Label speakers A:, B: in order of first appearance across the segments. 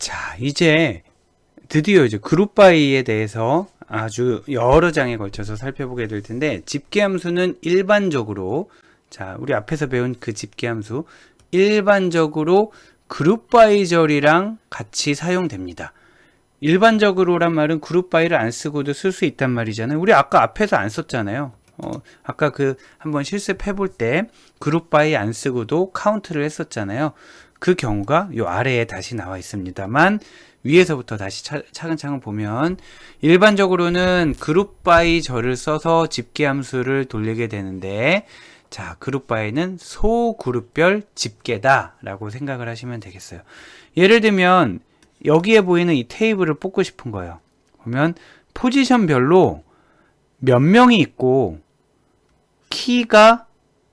A: 자, 이제 드디어 이제 그룹 바이에 대해서 아주 여러 장에 걸쳐서 살펴보게 될 텐데, 집계함수는 일반적으로, 자, 우리 앞에서 배운 그 집계함수, 일반적으로 그룹 바이 절이랑 같이 사용됩니다. 일반적으로란 말은 그룹 바이를 안 쓰고도 쓸 수 있단 말이잖아요. 우리 아까 앞에서 안 썼잖아요. 아까 한번 실습해 볼 때 그룹 바이 안 쓰고도 카운트를 했었잖아요. 그 경우가 요 아래에 다시 나와 있습니다만, 위에서부터 다시 차근차근 보면, 일반적으로는 그룹 바이 절을 써서 집계함수를 돌리게 되는데, 자, 그룹 바이는 소그룹별 집계다 라고 생각을 하시면 되겠어요. 예를 들면 여기에 보이는 이 테이블을 뽑고 싶은 거예요. 보면 포지션별로 몇 명이 있고 키가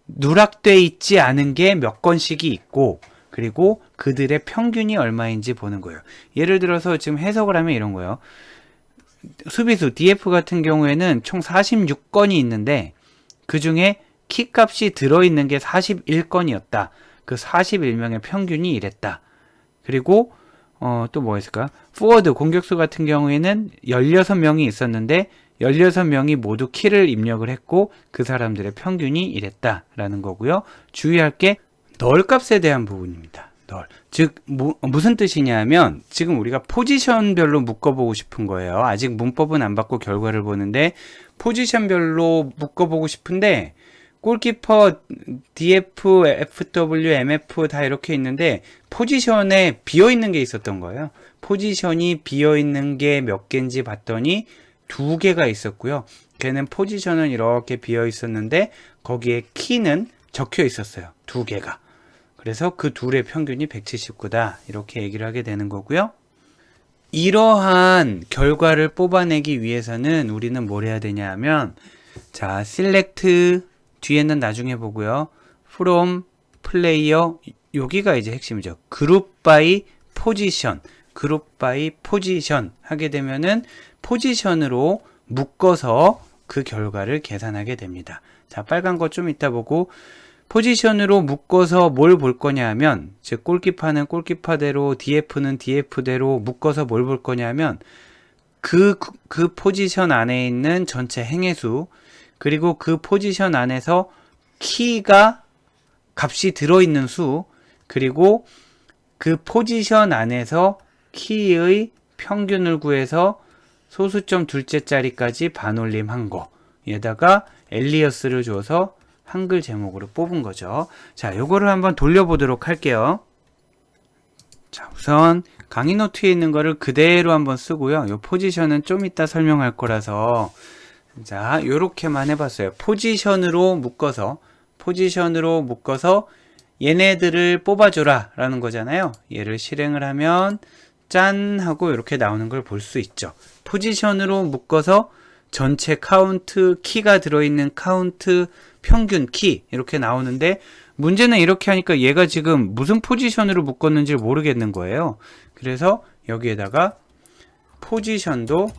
A: 누락돼 있지 않은 게 몇 건씩이 있고, 그리고 그들의 평균이 얼마인지 보는 거예요. 예를 들어서 지금 해석을 하면 이런 거예요. 수비수 DF 같은 경우에는 총 46건이 있는데 그 중에 키 값이 들어있는 게 41건이었다. 그 41명의 평균이 이랬다. 그리고 또 뭐가 있을까? 포워드 공격수 같은 경우에는 16명이 있었는데 16명이 모두 키를 입력을 했고 그 사람들의 평균이 이랬다라는 거고요. 주의할 게 널 값에 대한 부분입니다. 널. 즉 무슨 뜻이냐면, 지금 우리가 포지션별로 묶어보고 싶은 거예요. 아직 문법은 안 받고 결과를 보는데 포지션별로 묶어보고 싶은데, 골키퍼 DF, FW, MF 다 이렇게 있는데 포지션에 비어있는 게 있었던 거예요. 포지션이 비어있는 게 몇 개인지 봤더니 2개가 있었고요. 걔는 포지션은 이렇게 비어있었는데 거기에 키는 적혀 있었어요. 2개가. 그래서 그 둘의 평균이 179다. 이렇게 얘기를 하게 되는 거고요. 이러한 결과를 뽑아내기 위해서는 우리는 뭘 해야 되냐 하면, 자, select 뒤에는 나중에 보고요. from player, 여기가 이제 핵심이죠. 그룹 바이 포지션, 그룹 바이 포지션 하게 되면은 포지션으로 묶어서 그 결과를 계산하게 됩니다. 자, 빨간 거 좀 이따 보고, 포지션으로 묶어서 뭘 볼 거냐 하면, 즉 골키퍼는 골키퍼대로, DF는 DF대로 묶어서 뭘 볼 거냐 하면 그 포지션 안에 있는 전체 행해수, 그리고 그 포지션 안에서 키가 값이 들어있는 수, 그리고 그 포지션 안에서 키의 평균을 구해서 소수점 둘째 자리까지 반올림한 거, 에다가 엘리어스를 줘서 한글 제목으로 뽑은 거죠. 자, 요거를 한번 돌려보도록 할게요. 자, 우선 강의 노트에 있는 거를 그대로 한번 쓰고요. 요 포지션은 좀 이따 설명할 거라서, 자, 요렇게만 해봤어요. 포지션으로 묶어서 얘네들을 뽑아줘라 라는 거잖아요. 얘를 실행을 하면 짠 하고 이렇게 나오는 걸 볼 수 있죠. 포지션으로 묶어서 전체 카운트, 키가 들어있는 카운트, 평균 키 이렇게 나오는데, 문제는 이렇게 하니까 얘가 지금 무슨 포지션으로 묶었는지를 모르겠는 거예요. 그래서 여기에다가 포지션도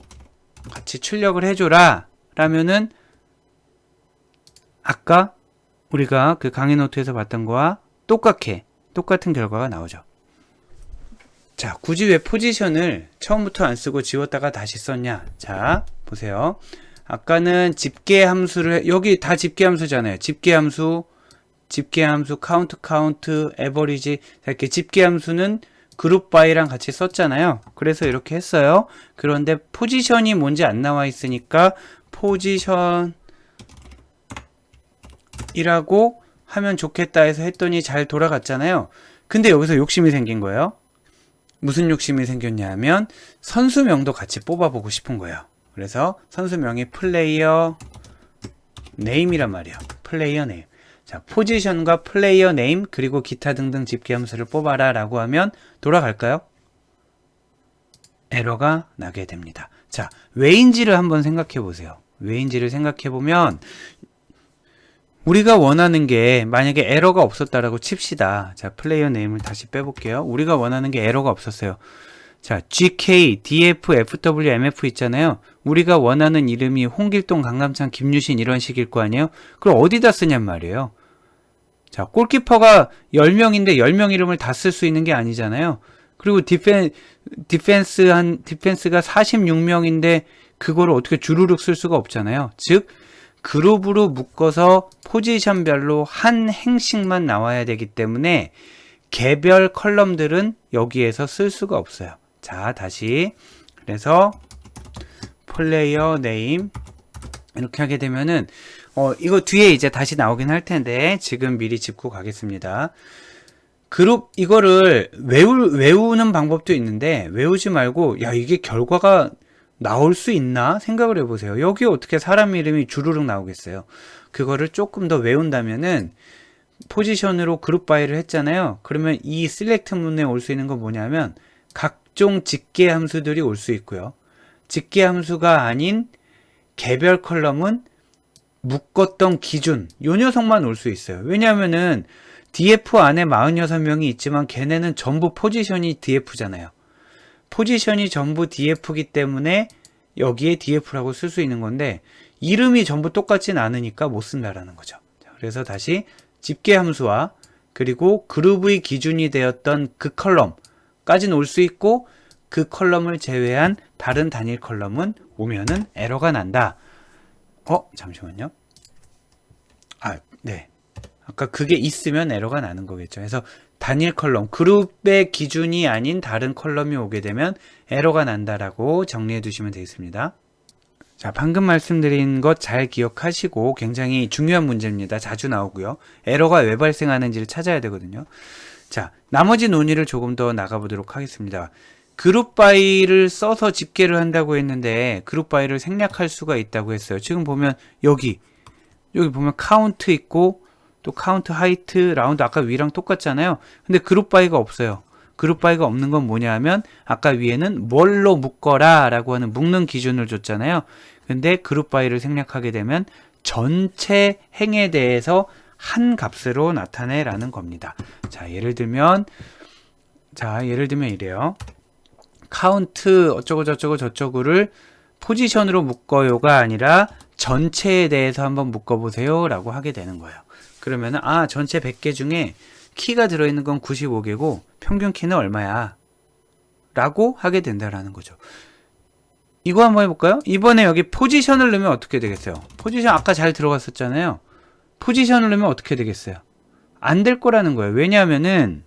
A: 같이 출력을 해줘라 라면은 아까 우리가 그 강의 노트에서 봤던 거와 똑같은 결과가 나오죠. 자, 굳이 왜 포지션을 처음부터 안 쓰고 지웠다가 다시 썼냐? 자, 보세요. 아까는 집계 함수를, 여기 다 집계 함수잖아요. 집계 함수, 카운트, 에버리지. 이렇게 집계 함수는 그룹 바이랑 같이 썼잖아요. 그래서 이렇게 했어요. 그런데 포지션이 뭔지 안 나와 있으니까 포지션이라고 하면 좋겠다 해서 했더니 잘 돌아갔잖아요. 근데 여기서 욕심이 생긴 거예요. 무슨 욕심이 생겼냐 하면 선수명도 같이 뽑아보고 싶은 거예요. 그래서 선수명이 플레이어 네임이란 말이에요. 플레이어 네임. 자, 포지션과 플레이어 네임 그리고 기타 등등 집계 함수를 뽑아라 라고 하면 돌아갈까요? 에러가 나게 됩니다. 자, 왜인지를 한번 생각해 보세요. 왜인지를 생각해 보면, 우리가 원하는 게 만약에 에러가 없었다라고 칩시다. 자, 플레이어 네임을 다시 빼볼게요. 우리가 원하는 게 에러가 없었어요. 자, GK, DF, FW, MF 있잖아요. 우리가 원하는 이름이 홍길동, 강남찬, 김유신 이런 식일 거 아니에요? 그럼 어디다 쓰냔 말이에요. 자, 골키퍼가 10명인데 10명 이름을 다 쓸 수 있는 게 아니잖아요. 그리고 디펜스가 46명인데 그거를 어떻게 주르륵 쓸 수가 없잖아요. 즉 그룹으로 묶어서 포지션별로 한 행씩만 나와야 되기 때문에 개별 컬럼들은 여기에서 쓸 수가 없어요. 자, 다시 그래서 플레이어 네임 이렇게 하게 되면은 이거 뒤에 이제 다시 나오긴 할 텐데 지금 미리 짚고 가겠습니다. 그룹 이거를 외우는 방법도 있는데 외우지 말고 야 이게 결과가 나올 수 있나 생각을 해보세요. 여기 어떻게 사람 이름이 주르륵 나오겠어요. 그거를 조금 더 외운다면은 포지션으로 그룹 바이를 했잖아요. 그러면 이 셀렉트 문에 올 수 있는 건 뭐냐면 각종 집계 함수들이 올 수 있고요. 집계 함수가 아닌 개별 컬럼은 묶었던 기준 요 녀석만 올 수 있어요. 왜냐하면은 df 안에 46명이 있지만 걔네는 전부 포지션이 df잖아요. 포지션이 전부 df이기 때문에 여기에 df라고 쓸 수 있는 건데 이름이 전부 똑같진 않으니까 못 쓴다라는 거죠. 그래서 다시 집계 함수와 그리고 그룹의 기준이 되었던 그 컬럼까지는 올 수 있고 그 컬럼을 제외한 다른 단일 컬럼은 오면은 에러가 난다. 잠시만요. 네. 아까 그게 있으면 에러가 나는 거겠죠. 그래서 단일 컬럼, 그룹의 기준이 아닌 다른 컬럼이 오게 되면 에러가 난다라고 정리해 두시면 되겠습니다. 자, 방금 말씀드린 것 잘 기억하시고 굉장히 중요한 문제입니다. 자주 나오고요. 에러가 왜 발생하는지를 찾아야 되거든요. 자, 나머지 논의를 조금 더 나가보도록 하겠습니다. 그룹 바이를 써서 집계를 한다고 했는데 그룹 바이를 생략할 수가 있다고 했어요. 지금 보면 여기 보면 카운트 있고 또 카운트 하이트 라운드 아까 위랑 똑같잖아요. 근데 그룹 바이가 없어요. 그룹 바이가 없는 건 뭐냐 하면 아까 위에는 뭘로 묶어라 라고 하는 묶는 기준을 줬잖아요. 근데 그룹 바이를 생략하게 되면 전체 행에 대해서 한 값으로 나타내라는 겁니다. 자, 예를 들면 이래요. 카운트 어쩌고 저쩌고를 포지션으로 묶어요가 아니라 전체에 대해서 한번 묶어보세요 라고 하게 되는 거예요. 그러면은 전체 100개 중에 키가 들어있는 건 95개고 평균 키는 얼마야? 라고 하게 된다라는 거죠. 이거 한번 해볼까요? 이번에 여기 포지션을 넣으면 어떻게 되겠어요? 포지션 아까 잘 들어갔었잖아요. 포지션을 넣으면 어떻게 되겠어요? 안 될 거라는 거예요. 왜냐하면은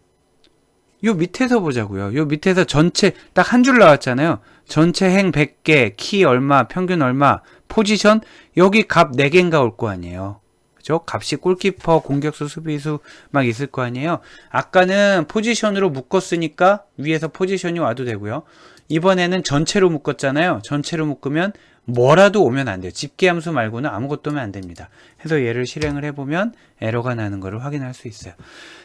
A: 요 밑에서 보자고요. 요 밑에서 전체 딱 한 줄 나왔잖아요. 전체 행 100개, 키 얼마, 평균 얼마, 포지션 여기 값 4개인가 올 거 아니에요. 그죠? 값이 골키퍼, 공격수, 수비수 막 있을 거 아니에요. 아까는 포지션으로 묶었으니까 위에서 포지션이 와도 되고요. 이번에는 전체로 묶었잖아요. 전체로 묶으면 뭐라도 오면 안 돼요. 집계함수 말고는 아무것도 오면 안 됩니다. 해서 얘를 실행을 해보면 에러가 나는 것을 확인할 수 있어요.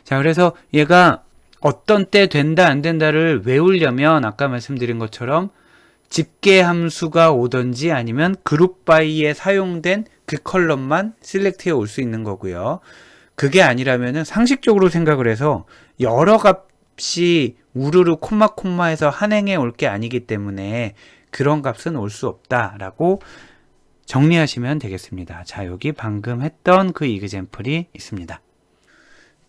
A: 자, 그래서 얘가 어떤 때 된다 안 된다를 외우려면 아까 말씀드린 것처럼 집계 함수가 오든지 아니면 그룹 바이에 사용된 그 컬럼만 셀렉트해 올 수 있는 거고요. 그게 아니라면은 상식적으로 생각을 해서 여러 값이 우르르 콤마해서 한 행에 올 게 아니기 때문에 그런 값은 올 수 없다라고 정리하시면 되겠습니다. 자, 여기 방금 했던 그 이그젬플이 있습니다.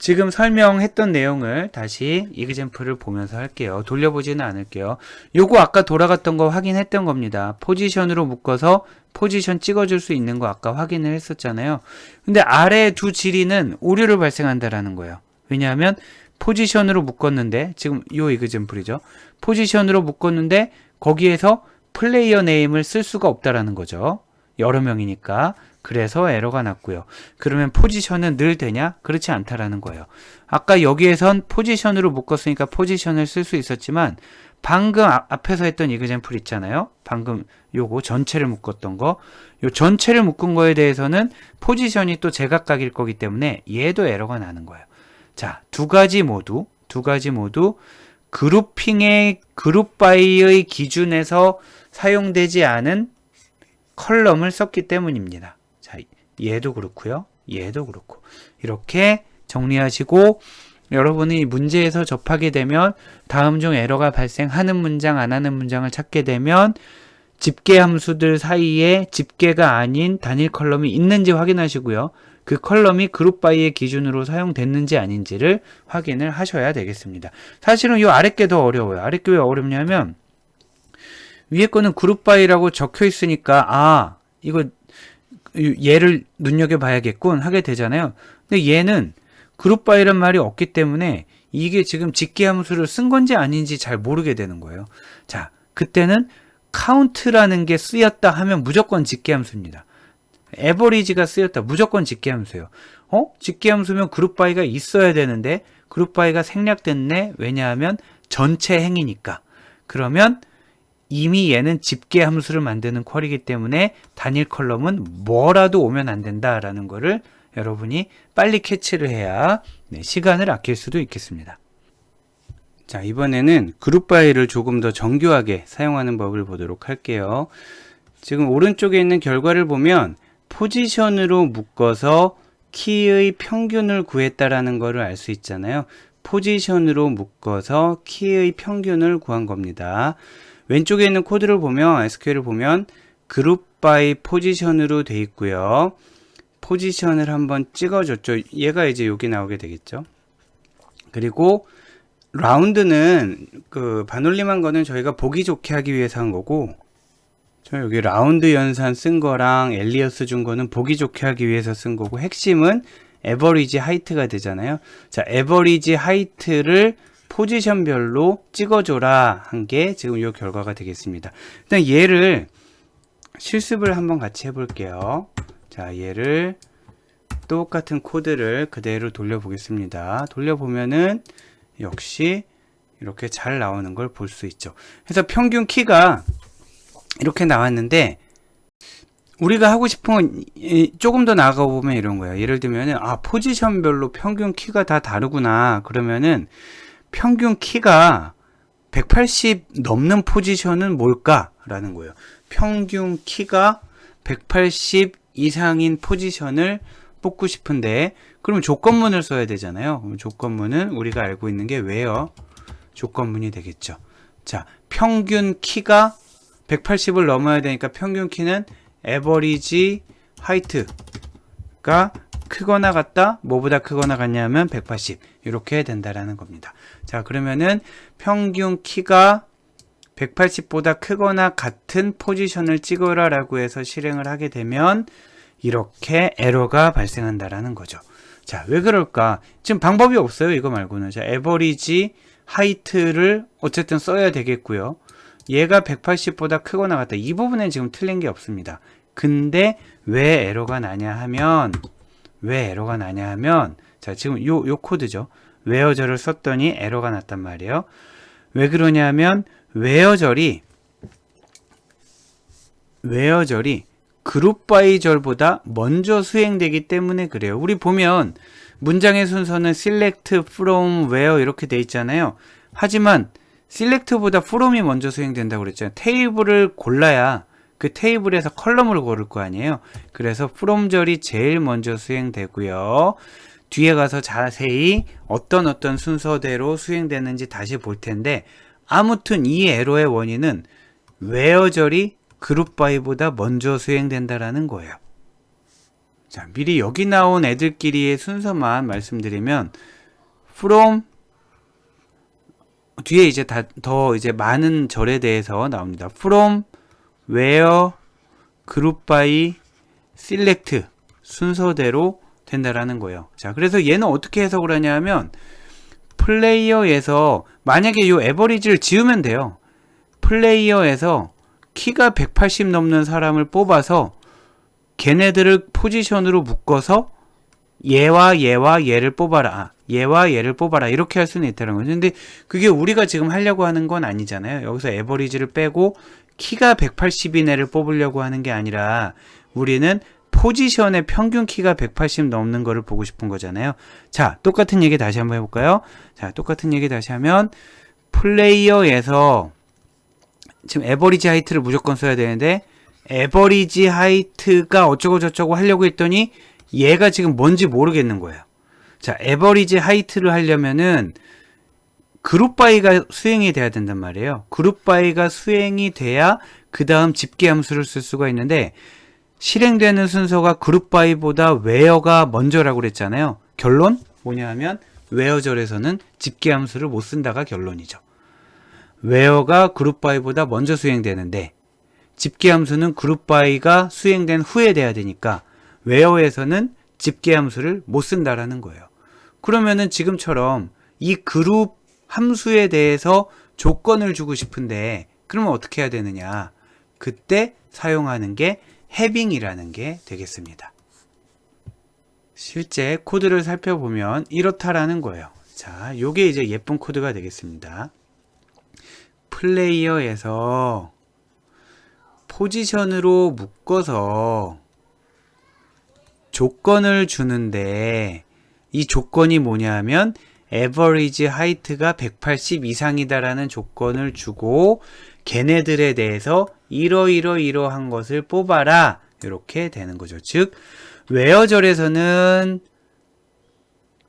A: 지금 설명했던 내용을 다시 이그젬플을 보면서 할게요. 돌려보지는 않을게요. 요거 아까 돌아갔던 거 확인했던 겁니다. 포지션으로 묶어서 포지션 찍어줄 수 있는 거 아까 확인을 했었잖아요. 근데 아래 두 지리는 오류를 발생한다라는 거예요. 왜냐하면 포지션으로 묶었는데 지금 요 이그젬플이죠. 포지션으로 묶었는데 거기에서 플레이어 네임을 쓸 수가 없다라는 거죠. 여러 명이니까. 그래서 에러가 났고요. 그러면 포지션은 늘 되냐? 그렇지 않다라는 거예요. 아까 여기에선 포지션으로 묶었으니까 포지션을 쓸 수 있었지만 방금 앞에서 했던 이그젬플 있잖아요. 방금 요거 전체를 묶었던 거. 요 전체를 묶은 거에 대해서는 포지션이 또 제각각일 거기 때문에 얘도 에러가 나는 거예요. 자, 두 가지 모두 그룹핑의 그룹 바이의 기준에서 사용되지 않은 컬럼을 썼기 때문입니다. 자, 얘도 그렇고요. 얘도 그렇고. 이렇게 정리하시고 여러분이 문제에서 접하게 되면 다음 중 에러가 발생하는 문장, 안 하는 문장을 찾게 되면 집계 함수들 사이에 집계가 아닌 단일 컬럼이 있는지 확인하시고요. 그 컬럼이 그룹 바이의 기준으로 사용됐는지 아닌지를 확인을 하셔야 되겠습니다. 사실은 이 아래 게 더 어려워요. 아래 게 왜 어렵냐면 위에 거는 그룹 바이라고 적혀 있으니까 이거 얘를 눈여겨봐야겠군 하게 되잖아요. 근데 얘는 그룹 바이란 말이 없기 때문에 이게 지금 직계함수를 쓴 건지 아닌지 잘 모르게 되는 거예요. 자, 그때는 count라는 게 쓰였다 하면 무조건 직계함수입니다. average가 쓰였다 무조건 직계함수예요. 직계함수면 그룹 바이가 있어야 되는데 그룹 바이가 생략됐네. 왜냐하면 전체 행이니까. 그러면 이미 얘는 집계함수를 만드는 쿼리이기 때문에 단일 컬럼은 뭐라도 오면 안 된다라는 거를 여러분이 빨리 캐치를 해야 시간을 아낄 수도 있겠습니다. 자, 이번에는 그룹 바이를 조금 더 정교하게 사용하는 법을 보도록 할게요. 지금 오른쪽에 있는 결과를 보면 포지션으로 묶어서 키의 평균을 구했다라는 것을 알 수 있잖아요. 포지션으로 묶어서 키의 평균을 구한 겁니다. 왼쪽에 있는 코드를 보면 SQL을 보면 그룹 바이 포지션으로 돼 있고요. 포지션을 한번 찍어줬죠. 얘가 이제 여기 나오게 되겠죠. 그리고 라운드는 그 반올림한 거는 저희가 보기 좋게 하기 위해서 한 거고, 저 여기 라운드 연산 쓴 거랑 엘리어스 준 거는 보기 좋게 하기 위해서 쓴 거고, 핵심은 에버리지 하이트가 되잖아요. 자, 에버리지 하이트를 포지션별로 찍어줘라 한 게 지금 이 결과가 되겠습니다. 일단 얘를 실습을 한번 같이 해볼게요. 자, 얘를 똑같은 코드를 그대로 돌려보겠습니다. 돌려보면은 역시 이렇게 잘 나오는 걸 볼 수 있죠. 그래서 평균 키가 이렇게 나왔는데 우리가 하고 싶은 건 조금 더 나아가 보면 이런 거예요. 예를 들면은 포지션별로 평균 키가 다 다르구나. 그러면은 평균 키가 180 넘는 포지션은 뭘까? 라는 거예요. 평균 키가 180 이상인 포지션을 뽑고 싶은데 그럼 조건문을 써야 되잖아요. 그럼 조건문은 우리가 알고 있는 게 where 조건문이 되겠죠. 자, 평균 키가 180을 넘어야 되니까 평균 키는 average height가 크거나 같다? 뭐보다 크거나 같냐면 180 이렇게 된다라는 겁니다. 자, 그러면은 평균 키가 180보다 크거나 같은 포지션을 찍어라 라고 해서 실행을 하게 되면 이렇게 에러가 발생한다라는 거죠. 자, 왜 그럴까? 지금 방법이 없어요. 이거 말고는. 자, average height를 어쨌든 써야 되겠고요. 얘가 180보다 크거나 같다. 이 부분은 지금 틀린 게 없습니다. 근데 왜 에러가 나냐 하면 자, 지금 요 코드죠. where절을 썼더니 에러가 났단 말이에요. 왜 그러냐면 where절이 그룹 바이 절보다 먼저 수행되기 때문에 그래요. 우리 보면 문장의 순서는 select from where 이렇게 돼 있잖아요. 하지만 select보다 from이 먼저 수행된다고 그랬잖아요. 테이블을 골라야 그 테이블에서 컬럼을 고를 거 아니에요. 그래서 from절이 제일 먼저 수행되고요. 뒤에 가서 자세히 어떤 순서대로 수행되는지 다시 볼 텐데, 아무튼 이 에러의 원인은 where절이 그룹 바이보다 먼저 수행된다라는 거예요. 자, 미리 여기 나온 애들끼리의 순서만 말씀드리면 from 뒤에 이제 더 이제 많은 절에 대해서 나옵니다. from, where, group by, select 순서대로 된다라는 거예요. 자, 그래서 얘는 어떻게 해석을 하냐면 플레이어에서 만약에 이 에버리지를 지우면 돼요. 플레이어에서 키가 180 넘는 사람을 뽑아서 걔네들을 포지션으로 묶어서 얘와 얘를 뽑아라. 얘와 얘를 뽑아라. 이렇게 할 수는 있다는 거죠. 근데 그게 우리가 지금 하려고 하는 건 아니잖아요. 여기서 에버리지를 빼고 키가 180인 애를 뽑으려고 하는 게 아니라 우리는 포지션의 평균 키가 180 넘는 거를 보고 싶은 거잖아요. 자, 똑같은 얘기 다시 한번 해볼까요? 자, 똑같은 얘기 다시 하면 플레이어에서 지금 에버리지 하이트를 무조건 써야 되는데 에버리지 하이트가 어쩌고 저쩌고 하려고 했더니 얘가 지금 뭔지 모르겠는 거예요. 자, 에버리지 하이트를 하려면은 그룹 바이가 수행이 돼야 된단 말이에요. 그룹 바이가 수행이 돼야 그 다음 집계 함수를 쓸 수가 있는데 실행되는 순서가 그룹 바이보다 웨어가 먼저라고 그랬잖아요. 결론 뭐냐 하면 웨어절에서는 집계함수를 못 쓴다가 결론이죠. 웨어가 그룹 바이보다 먼저 수행되는데 집계함수는 그룹 바이가 수행된 후에 돼야 되니까 웨어에서는 집계함수를 못 쓴다라는 거예요. 그러면은 지금처럼 이 그룹 함수에 대해서 조건을 주고 싶은데 그러면 어떻게 해야 되느냐? 그때 사용하는 게 having이라는 게 되겠습니다. 실제 코드를 살펴보면 이렇다라는 거예요. 자, 요게 이제 예쁜 코드가 되겠습니다. 플레이어에서 포지션으로 묶어서 조건을 주는데 이 조건이 뭐냐 하면 average height가 180 이상이다라는 조건을 주고 걔네들에 대해서 이러한 것을 뽑아라 이렇게 되는 거죠. 즉 웨어절에서는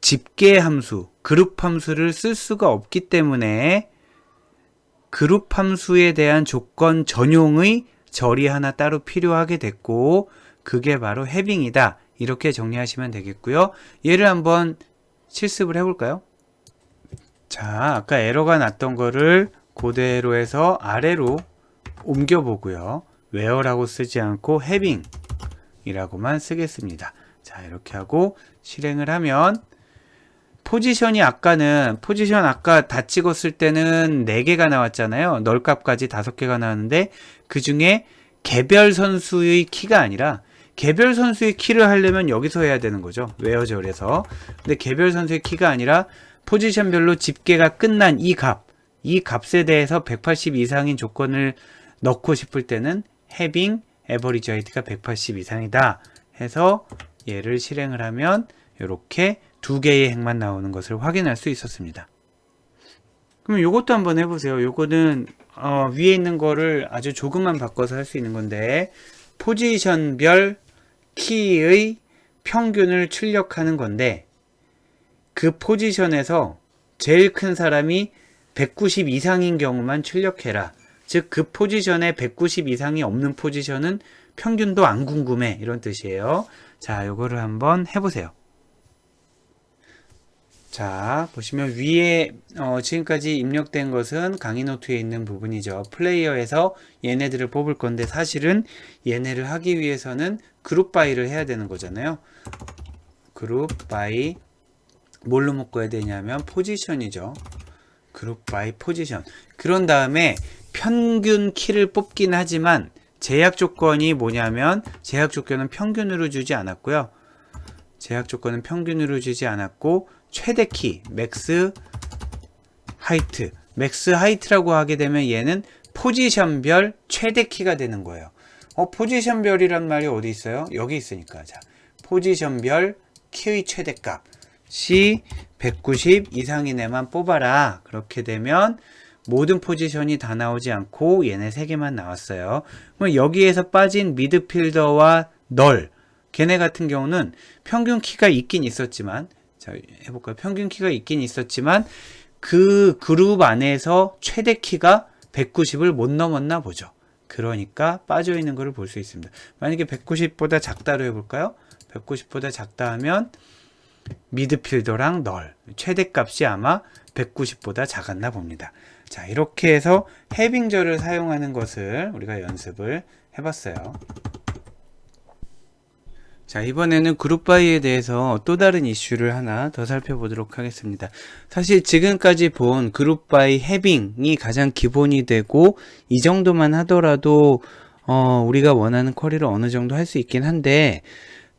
A: 집계 함수, 그룹 함수를 쓸 수가 없기 때문에 그룹 함수에 대한 조건 전용의 절이 하나 따로 필요하게 됐고 그게 바로 having이다. 이렇게 정리하시면 되겠고요. 얘를 한번 실습을 해볼까요? 자, 아까 에러가 났던 거를 그대로 해서 아래로 옮겨보고요. where라고 쓰지 않고 having이라고만 쓰겠습니다. 자, 이렇게 하고 실행을 하면 포지션 아까 다 찍었을 때는 4개가 나왔잖아요. 널값까지 5개가 나왔는데 그 중에 개별 선수의 키가 아니라 개별 선수의 키를 하려면 여기서 해야 되는 거죠. 웨어절에서. 근데 개별 선수의 키가 아니라 포지션별로 집계가 끝난 이 값에 대해서 180 이상인 조건을 넣고 싶을 때는 having average height가 180 이상이다 해서 얘를 실행을 하면 이렇게 2개의 행만 나오는 것을 확인할 수 있었습니다. 그럼 요것도 한번 해보세요. 요거는 위에 있는 거를 아주 조금만 바꿔서 할 수 있는 건데 포지션별 키의 평균을 출력하는 건데 그 포지션에서 제일 큰 사람이 190 이상인 경우만 출력해라. 즉 그 포지션에 190 이상이 없는 포지션은 평균도 안 궁금해 이런 뜻이에요. 자, 요거를 한번 해보세요. 자, 보시면 위에 지금까지 입력된 것은 강의 노트에 있는 부분이죠. 플레이어에서 얘네들을 뽑을 건데 사실은 얘네를 하기 위해서는 그룹 바이를 해야 되는 거잖아요. 그룹 바이 뭘로 묶어야 되냐면 포지션이죠. 그룹 바이 포지션. 그런 다음에 평균 키를 뽑긴 하지만 제약 조건이 뭐냐면 제약 조건은 평균으로 주지 않았고요. 제약 조건은 평균으로 주지 않았고 최대 키, 맥스 하이트. 맥스 하이트라고 하게 되면 얘는 포지션별 최대 키가 되는 거예요. 포지션별이란 말이 어디 있어요? 여기 있으니까. 자, 포지션별 키의 최대값이 190 이상인 애만 뽑아라. 그렇게 되면 모든 포지션이 다 나오지 않고 얘네 3개만 나왔어요. 그럼 여기에서 빠진 미드필더와 널, 걔네 같은 경우는 평균 키가 있긴 있었지만, 자, 해볼까요? 평균 키가 있긴 있었지만 그 그룹 안에서 최대 키가 190을 못 넘었나 보죠. 그러니까 빠져있는 것을 볼 수 있습니다. 만약에 190보다 작다로 해볼까요? 190보다 작다 하면 미드필더랑 널 최대값이 아마 190보다 작았나 봅니다. 자, 이렇게 해서 해빙절을 사용하는 것을 우리가 연습을 해봤어요. 자, 이번에는 그룹 바이에 대해서 또 다른 이슈를 하나 더 살펴보도록 하겠습니다. 사실 지금까지 본 그룹 바이 해빙이 가장 기본이 되고 이 정도만 하더라도 우리가 원하는 쿼리를 어느 정도 할 수 있긴 한데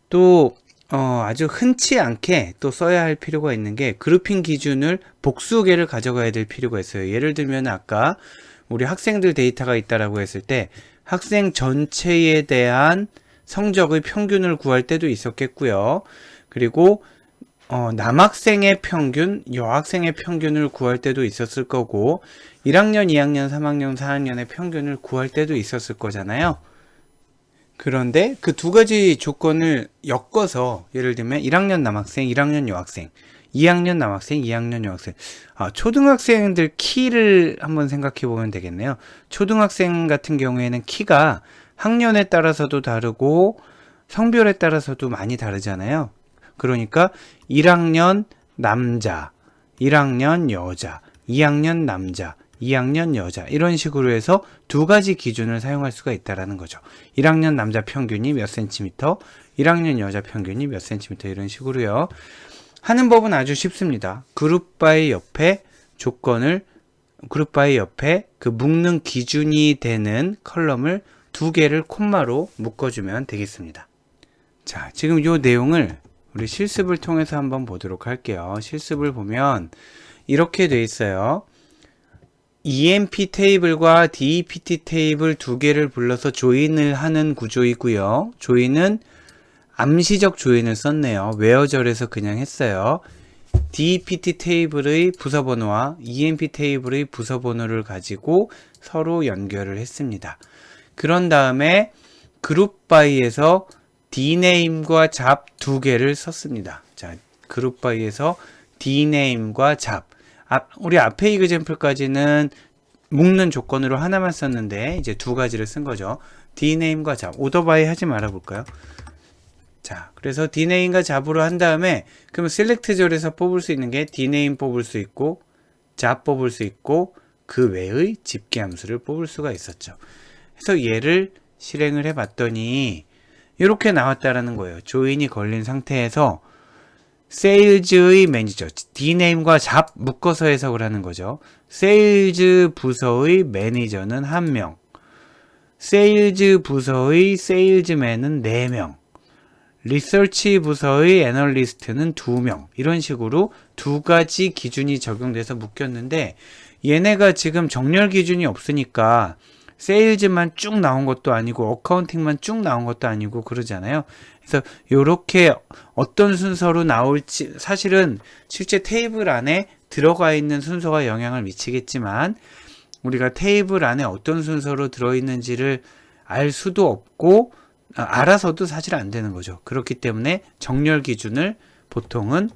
A: 또 아주 흔치 않게 또 써야 할 필요가 있는 게 그룹핑 기준을 복수 개를 가져가야 될 필요가 있어요. 예를 들면 아까 우리 학생들 데이터가 있다라고 했을 때 학생 전체에 대한 성적의 평균을 구할 때도 있었겠고요. 그리고 남학생의 평균, 여학생의 평균을 구할 때도 있었을 거고 1학년, 2학년, 3학년, 4학년의 평균을 구할 때도 있었을 거잖아요. 그런데 그 두 가지 조건을 엮어서 예를 들면 1학년 남학생, 1학년 여학생 2학년 남학생, 2학년 여학생. 초등학생들 키를 한번 생각해 보면 되겠네요. 초등학생 같은 경우에는 키가 학년에 따라서도 다르고 성별에 따라서도 많이 다르잖아요. 그러니까 1학년 남자, 1학년 여자, 2학년 남자, 2학년 여자 이런 식으로 해서 두 가지 기준을 사용할 수가 있다라는 거죠. 1학년 남자 평균이 몇 센티미터, 1학년 여자 평균이 몇 센티미터 이런 식으로요. 하는 법은 아주 쉽습니다. 그룹바이 옆에 그 묶는 기준이 되는 컬럼을 두 개를 콤마로 묶어주면 되겠습니다. 자, 지금 이 내용을 우리 실습을 통해서 한번 보도록 할게요. 실습을 보면 이렇게 돼 있어요. EMP 테이블과 DEPT 테이블 두 개를 불러서 조인을 하는 구조이고요. 조인은 암시적 조인을 썼네요. 웨어절에서 그냥 했어요. DEPT 테이블의 부서번호와 EMP 테이블의 부서번호를 가지고 서로 연결을 했습니다. 그런 다음에 그룹바이에서 dname과 잡 두 개를 썼습니다. 자, 그룹바이에서 dname과 잡. 우리 앞에 이그젬플까지는 묶는 조건으로 하나만 썼는데 이제 두 가지를 쓴 거죠. dname과 잡. 오더바이 하지 말아 볼까요? 자, 그래서 dname과 잡으로 한 다음에 그러면 select절에서 뽑을 수 있는 게 dname 뽑을 수 있고 잡 뽑을 수 있고 그 외의 집계함수를 뽑을 수가 있었죠. 그래서 얘를 실행을 해 봤더니 이렇게 나왔다라는 거예요. 조인이 걸린 상태에서 세일즈의 매니저, dname과 잡 묶어서 해석을 하는 거죠. 세일즈 부서의 매니저는 1명, 세일즈 부서의 세일즈맨은 4명, 리서치 부서의 애널리스트는 2명. 이런 식으로 두 가지 기준이 적용돼서 묶였는데 얘네가 지금 정렬 기준이 없으니까 세일즈만 쭉 나온 것도 아니고 어카운팅만 쭉 나온 것도 아니고 그러잖아요. 그래서 이렇게 어떤 순서로 나올지 사실은 실제 테이블 안에 들어가 있는 순서가 영향을 미치겠지만 우리가 테이블 안에 어떤 순서로 들어있는지를 알 수도 없고 알아서도 사실 안 되는 거죠. 그렇기 때문에 정렬 기준을 보통은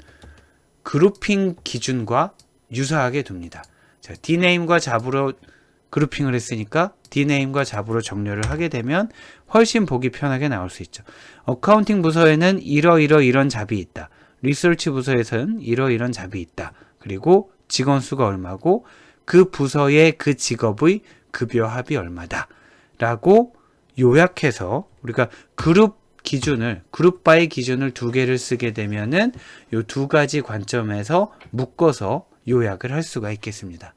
A: 그룹핑 기준과 유사하게 둡니다. 자, dname과 잡으로 그룹핑을 했으니까 dname과 잡으로 정렬을 하게 되면 훨씬 보기 편하게 나올 수 있죠. 어카운팅 부서에는 이런 잡이 있다. 리서치 부서에서는 이런 잡이 있다. 그리고 직원 수가 얼마고 그 부서의 그 직업의 급여 합이 얼마다. 라고 요약해서 우리가 그룹바이 기준을 두 개를 쓰게 되면은 요 두 가지 관점에서 묶어서 요약을 할 수가 있겠습니다.